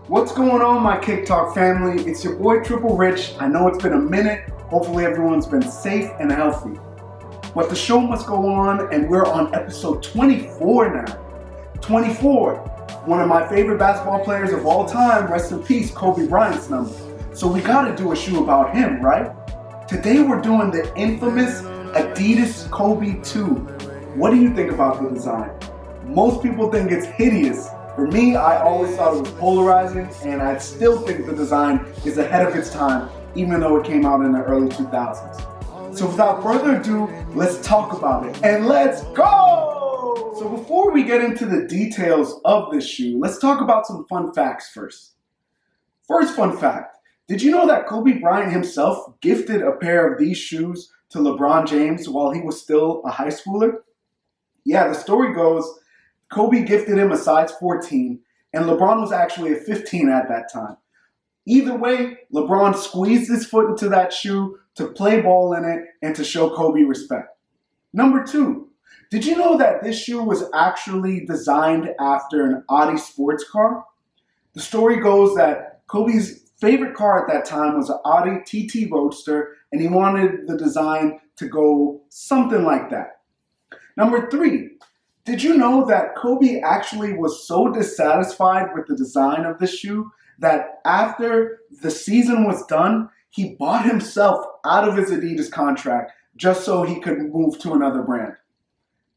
What's going on, my Kick Talk family? It's your boy Tripple Rich. I know it's been a minute. Hopefully everyone's been safe and healthy. But the show must go on, and we're on episode 24 now. 24. One of my favorite basketball players of all time, rest in peace, Kobe Bryant's number. So we gotta do a shoe about him, right? Today we're doing the infamous Adidas Kobe II. What do you think about the design? Most people think it's hideous. For me, I always thought it was polarizing, and I still think the design is ahead of its time, even though it came out in the early 2000s. So without further ado, let's talk about it, and let's go! So before we get into the details of this shoe, let's talk about some fun facts first. First fun fact, did you know that Kobe Bryant himself gifted a pair of these shoes to Lebron James while he was still a high schooler? Yeah, the story goes, Kobe gifted him a size 14, and LeBron was actually a 15 at that time. Either way, LeBron squeezed his foot into that shoe to play ball in it and to show Kobe respect. Number 2, did you know that this shoe was actually designed after an Audi sports car? The story goes that Kobe's favorite car at that time was an Audi TT Roadster, and he wanted the design to go something like that. Number 3, did you know that Kobe actually was so dissatisfied with the design of this shoe that after the season was done, he bought himself out of his Adidas contract just so he could move to another brand?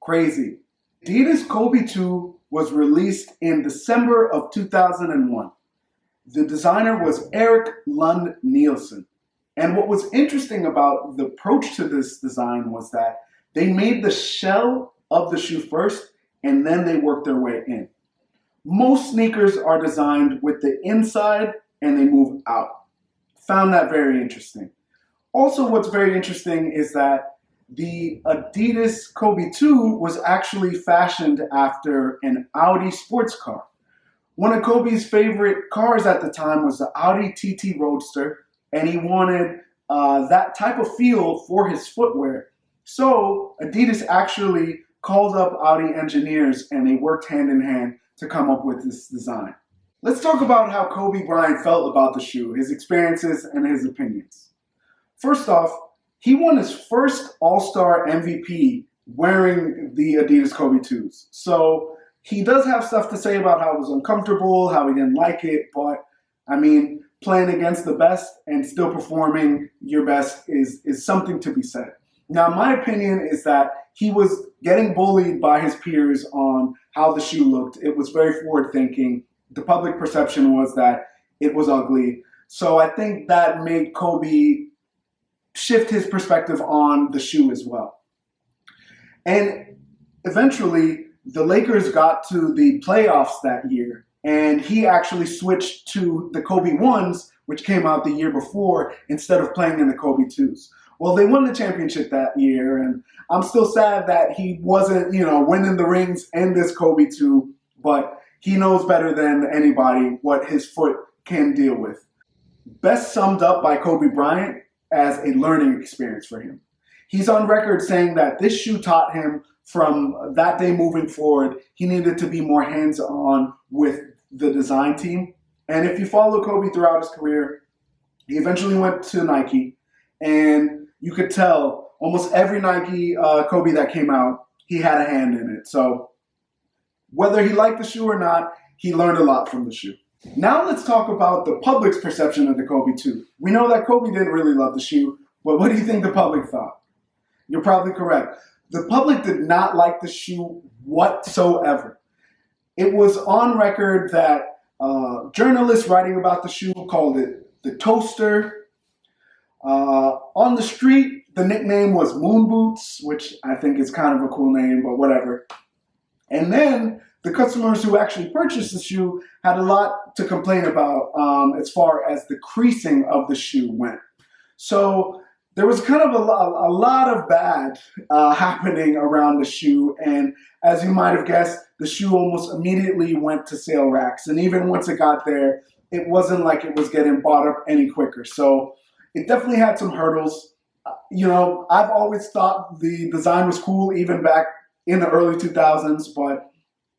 Crazy. Adidas Kobe II was released in December of 2001. The designer was Erik Lund Nielsen. And what was interesting about the approach to this design was that they made the shell of the shoe first, and then they work their way in. Most sneakers are designed with the inside and they move out. Found that very interesting. Also, what's very interesting is that the Adidas Kobe II was actually fashioned after an Audi sports car. One of Kobe's favorite cars at the time was the Audi TT Roadster, and he wanted that type of feel for his footwear. So Adidas actually called up Audi engineers, and they worked hand in hand to come up with this design. Let's talk about how Kobe Bryant felt about the shoe, his experiences, and his opinions. First off, he won his first All-Star MVP wearing the Adidas Kobe IIs. So he does have stuff to say about how it was uncomfortable, how he didn't like it, but I mean, playing against the best and still performing your best is something to be said. Now, my opinion is that he was getting bullied by his peers on how the shoe looked. It was very forward-thinking. The public perception was that it was ugly. So I think that made Kobe shift his perspective on the shoe as well. And eventually, the Lakers got to the playoffs that year, and he actually switched to the Kobe Is, which came out the year before, instead of playing in the Kobe Is. Well, they won the championship that year, and I'm still sad that he wasn't, winning the rings in this Kobe II, but he knows better than anybody what his foot can deal with. Best summed up by Kobe Bryant as a learning experience for him. He's on record saying that this shoe taught him from that day moving forward, he needed to be more hands-on with the design team. And if you follow Kobe throughout his career, he eventually went to Nike, and you could tell almost every Nike Kobe that came out, he had a hand in it. So whether he liked the shoe or not, he learned a lot from the shoe. Now let's talk about the public's perception of the Kobe II. We know that Kobe didn't really love the shoe, but what do you think the public thought? You're probably correct. The public did not like the shoe whatsoever. It was on record that journalists writing about the shoe called it the toaster. On the street, the nickname was Moon Boots, which I think is kind of a cool name, but whatever. And then the customers who actually purchased the shoe had a lot to complain about as far as the creasing of the shoe went. So there was kind of a lot of bad happening around the shoe, and as you might have guessed, the shoe almost immediately went to sale racks. And even once it got there, it wasn't like it was getting bought up any quicker. So it definitely had some hurdles. I've always thought the design was cool, even back in the early 2000s, but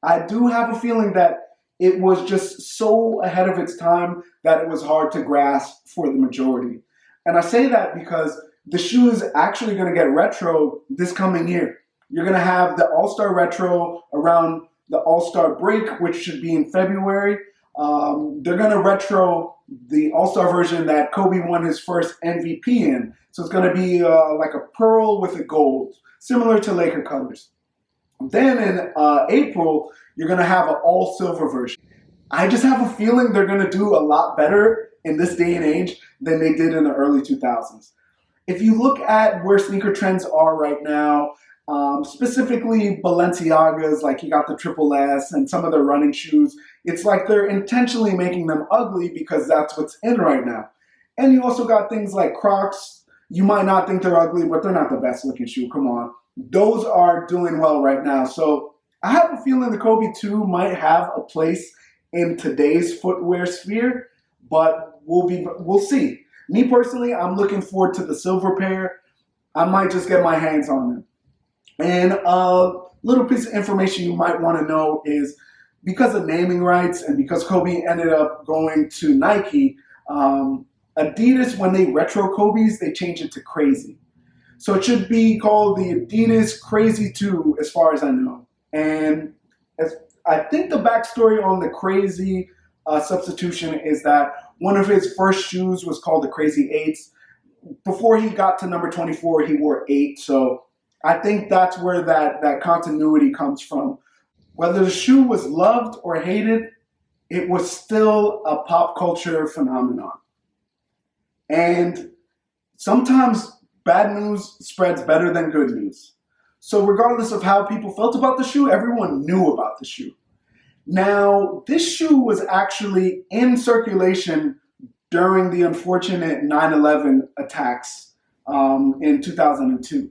I do have a feeling that it was just so ahead of its time that it was hard to grasp for the majority. And I say that because the shoe is actually going to get retro this coming year. You're going to have the All-Star Retro around the All-Star break, which should be in February. They're going to retro the All-Star version that Kobe won his first MVP in. So it's going to be like a pearl with a gold, similar to Laker colors. Then in April, you're going to have an all-silver version. I just have a feeling they're going to do a lot better in this day and age than they did in the early 2000s. If you look at where sneaker trends are right now, specifically Balenciagas, like you got the Triple S and some of their running shoes, it's like they're intentionally making them ugly because that's what's in right now. And you also got things like Crocs. You might not think they're ugly, but they're not the best looking shoe. Come on. Those are doing well right now. So I have a feeling the Kobe II might have a place in today's footwear sphere, but we'll see. Me personally, I'm looking forward to the silver pair. I might just get my hands on them. And a little piece of information you might want to know is because of naming rights and because Kobe ended up going to Nike, Adidas, when they retro Kobe's, they changed it to Crazy. So it should be called the Adidas Crazy II as far as I know. And I think the backstory on the Crazy substitution is that one of his first shoes was called the Crazy 8s. Before he got to number 24, he wore 8. So I think that's where that continuity comes from. Whether the shoe was loved or hated, it was still a pop culture phenomenon. And sometimes bad news spreads better than good news. So regardless of how people felt about the shoe, everyone knew about the shoe. Now, this shoe was actually in circulation during the unfortunate 9/11 attacks in 2002.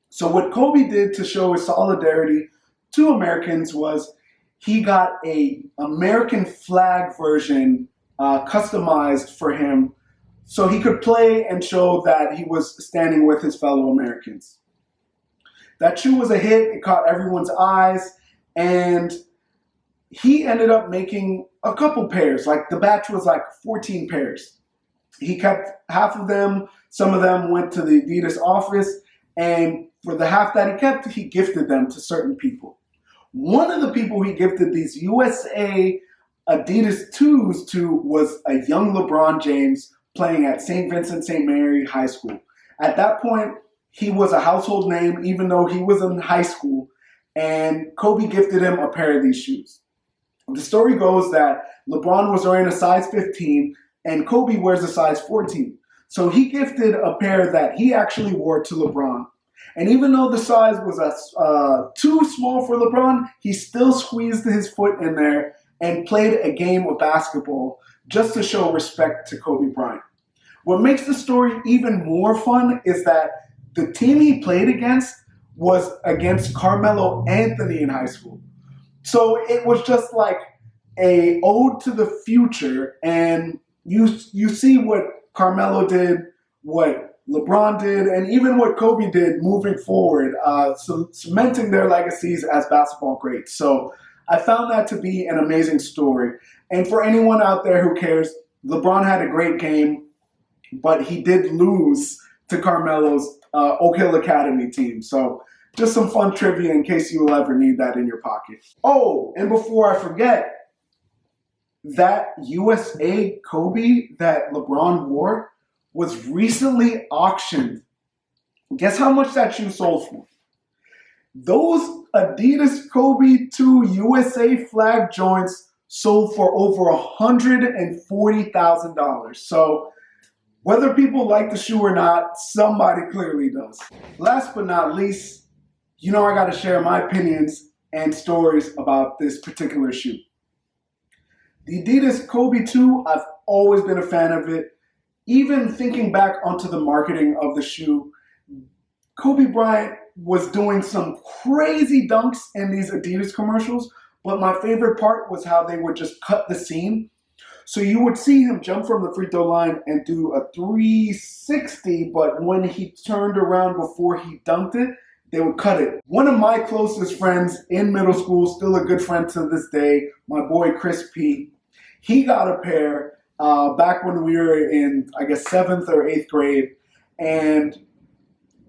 So what Kobe did to show his solidarity to Americans was he got a American flag version customized for him so he could play and show that he was standing with his fellow Americans. That shoe was a hit. It caught everyone's eyes, and he ended up making a couple pairs. Like the batch was like 14 pairs. He kept half of them. Some of them went to the Adidas office, and for the half that he kept, he gifted them to certain people. One of the people he gifted these USA Adidas 2s to was a young LeBron James playing at St. Vincent St. Mary High School. At that point, he was a household name, even though he was in high school, and Kobe gifted him a pair of these shoes. The story goes that LeBron was wearing a size 15 and Kobe wears a size 14. So he gifted a pair that he actually wore to LeBron. And even though the size was too small for LeBron, he still squeezed his foot in there and played a game of basketball just to show respect to Kobe Bryant. What makes the story even more fun is that the team he played against was against Carmelo Anthony in high school. So it was just like a ode to the future, and you see what Carmelo did, what LeBron did, and even what Kobe did moving forward, cementing their legacies as basketball greats. So I found that to be an amazing story. And for anyone out there who cares, LeBron had a great game, but he did lose to Carmelo's Oak Hill Academy team. So just some fun trivia in case you will ever need that in your pocket. Oh, and before I forget, that USA Kobe that LeBron wore was recently auctioned. Guess how much that shoe sold for? Those Adidas Kobe II USA flag joints sold for over $140,000. So whether people like the shoe or not, somebody clearly does. Last but not least, you know I got to share my opinions and stories about this particular shoe. The Adidas Kobe II, I've always been a fan of it. Even thinking back onto the marketing of the shoe, Kobe Bryant was doing some crazy dunks in these Adidas commercials, but my favorite part was how they would just cut the seam. So you would see him jump from the free throw line and do a 360, but when he turned around before he dunked it, they would cut it. One of my closest friends in middle school, still a good friend to this day, my boy Chris P, he got a pair back when we were in, I guess, 7th or 8th grade. And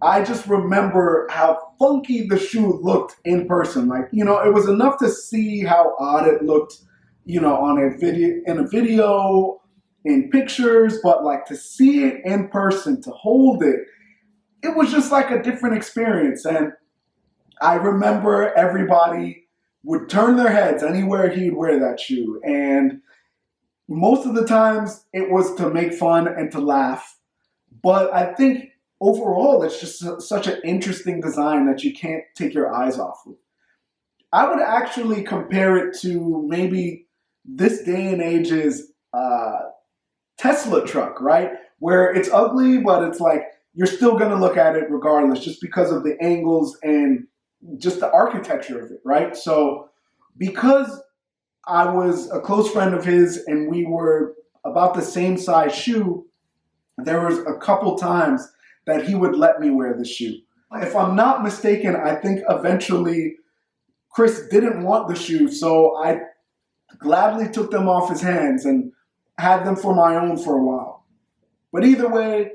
I just remember how funky the shoe looked in person. Like, you know, it was enough to see how odd it looked, you know, on a video, in pictures, but like to see it in person, to hold it, it was just like a different experience. And I remember everybody would turn their heads anywhere he'd wear that shoe. And most of the times it was to make fun and to laugh. But I think overall, it's just such an interesting design that you can't take your eyes off of. I would actually compare it to maybe this day and age's Tesla truck, right? Where it's ugly, but it's like you're still going to look at it regardless just because of the angles and just the architecture of it, right? So because I was a close friend of his and we were about the same size shoe, there was a couple times that he would let me wear the shoe. If I'm not mistaken, I think eventually Chris didn't want the shoe, so I gladly took them off his hands and had them for my own for a while. But either way,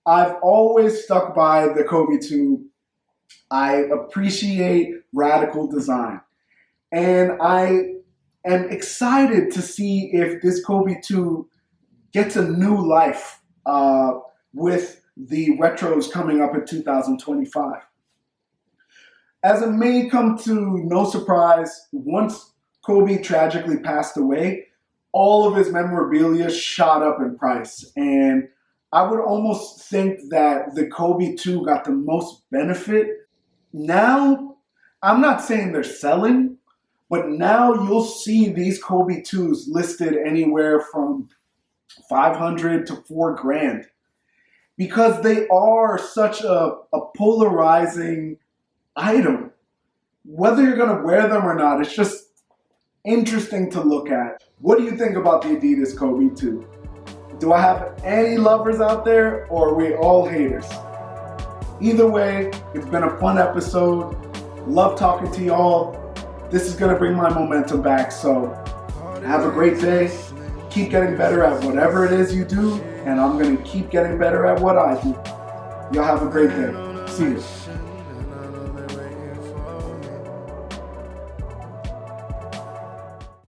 I've always stuck by the Kobe II. I appreciate radical design. And I am excited to see if this Kobe II gets a new life with the retros coming up in 2025. As it may come to no surprise, once Kobe tragically passed away, all of his memorabilia shot up in price. And I would almost think that the Kobe II got the most benefit. Now, I'm not saying they're selling, but now you'll see these Kobe IIs listed anywhere from $500 to $4,000 because they are such a polarizing item. Whether you're going to wear them or not, it's just interesting to look at. What do you think about the Adidas Kobe II? Do I have any lovers out there, or are we all haters? Either way, it's been a fun episode. Love talking to y'all. This is going to bring my momentum back, so have a great day. Keep getting better at whatever it is you do, and I'm going to keep getting better at what I do. Y'all have a great day. See you.